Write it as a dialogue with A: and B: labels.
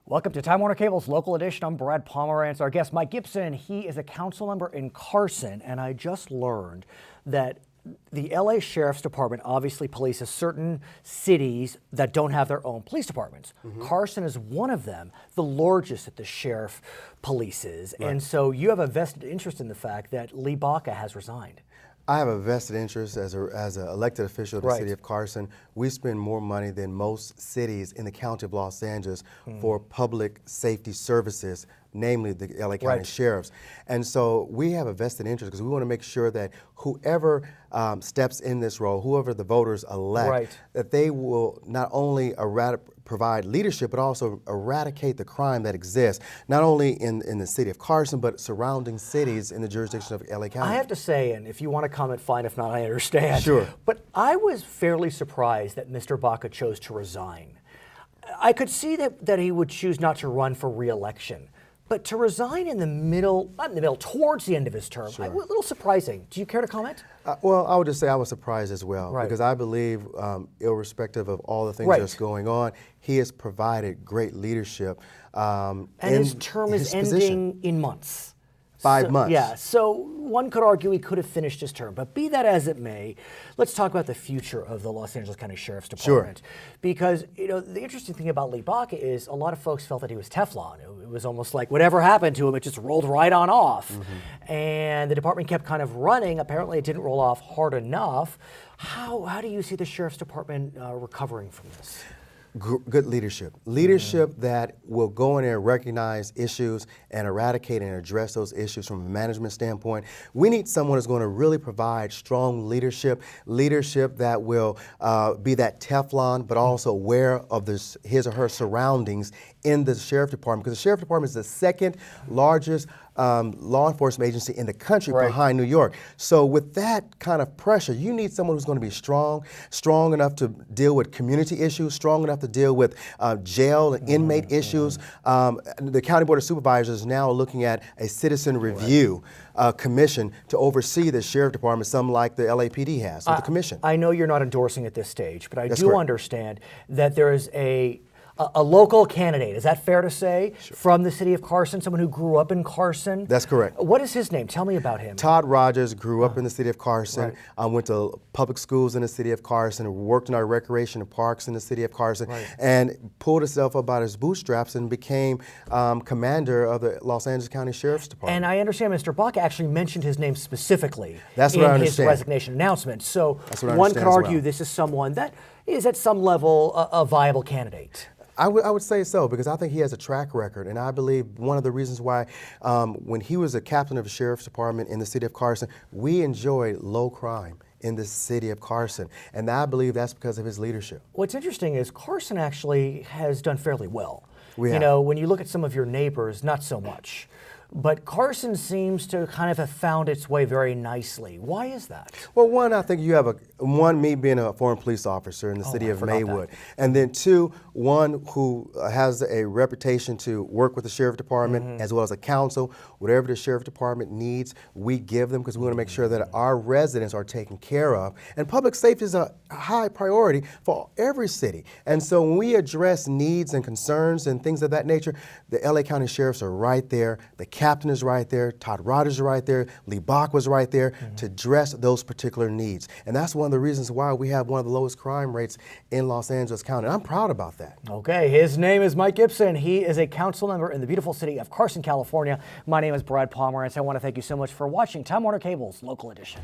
A: Welcome to Time Warner Cable's Local Edition. I'm Brad Pomerance. Our guest, Mike Gipson, he is a council member in Carson, and I just learned that the LA Sheriff's Department obviously polices certain cities that don't have their own police departments. Carson is one of them, the largest that the sheriff polices. Right. And so you have a vested interest in the fact that Lee Baca has resigned.
B: I have a vested interest as an elected official of the City of Carson. We spend more money than most cities in the County of Los Angeles for public safety services, namely the LA County Sheriffs. And so we have a vested interest because we want to make sure that whoever steps in this role, whoever the voters elect, that they will not only provide leadership, but also eradicate the crime that exists, not only in the city of Carson, but surrounding cities in the jurisdiction of LA County.
A: I have to say, and if you want to comment, fine. If not, I understand.
B: Sure.
A: But I was fairly surprised that Mr. Baca chose to resign. I could see that he would choose not to run for re-election. But to resign in the middle, not in the middle, towards the end of his term, a little surprising. Do you care to comment?
B: Well, I would just say I was surprised as well, because I believe, irrespective of all the things that's going on, he has provided great leadership.
A: And his term is ending in months.
B: 5 months.
A: Yeah, so one could argue he could have finished his term, but be that as it may, let's talk about the future of the Los Angeles County Sheriff's Department. Because, you know, the interesting thing about Lee Baca is a lot of folks felt that he was Teflon. It was almost like whatever happened to him, it just rolled right on off. And the department kept kind of running. Apparently it didn't roll off hard enough. How do you see the Sheriff's Department recovering from this?
B: Good leadership. Leadership that will go in there and recognize issues and eradicate and address those issues from a management standpoint. We need someone who's going to really provide strong leadership that will be that Teflon, but also aware of his or her surroundings in the Sheriff Department, because the Sheriff Department is the second largest law enforcement agency in the country behind New York. So with that kind of pressure, you need someone who's going to be strong enough to deal with community issues, strong enough to deal with jail and inmate issues. The County Board of Supervisors is now looking at a citizen review commission to oversee the Sheriff Department, something like the LAPD has with the commission.
A: I know you're not endorsing at this stage, but I do understand that there is a local candidate, is that fair to say, from the city of Carson, someone who grew up in Carson?
B: That's correct.
A: What is his name? Tell me about him.
B: Todd Rogers grew up in the city of Carson, went to public schools in the city of Carson, worked in our recreation and parks in the city of Carson, and pulled himself up by his bootstraps and became commander of the Los Angeles County Sheriff's Department.
A: And I understand Mr. Baca actually mentioned his name specifically in his resignation announcement. So one could argue this is someone that is at some level a viable candidate.
B: I would say so, because I think he has a track record, and I believe one of the reasons why when he was a captain of the Sheriff's Department in the city of Carson, we enjoyed low crime in the city of Carson, and I believe that's because of his leadership.
A: What's interesting is Carson actually has done fairly well.
B: You
A: know, when you look at some of your neighbors, not so much. But Carson seems to kind of have found its way very nicely. Why is that?
B: Well, one, I think you have me being a former police officer in the city of Maywood. And then two, one who has a reputation to work with the Sheriff Department as well as a council. Whatever the Sheriff Department needs, we give them, because we want to make sure that our residents are taken care of. And public safety is a high priority for every city. And so when we address needs and concerns and things of that nature, the LA County Sheriffs are right there. The captain is right there, Todd Rogers is right there, Lee Baca was right there to address those particular needs. And that's one of the reasons why we have one of the lowest crime rates in Los Angeles County. And I'm proud about that.
A: Okay, his name is Mike Gipson. He is a council member in the beautiful city of Carson, California. My name is Brad Pomerance. I want to thank you so much for watching Time Warner Cable's Local Edition.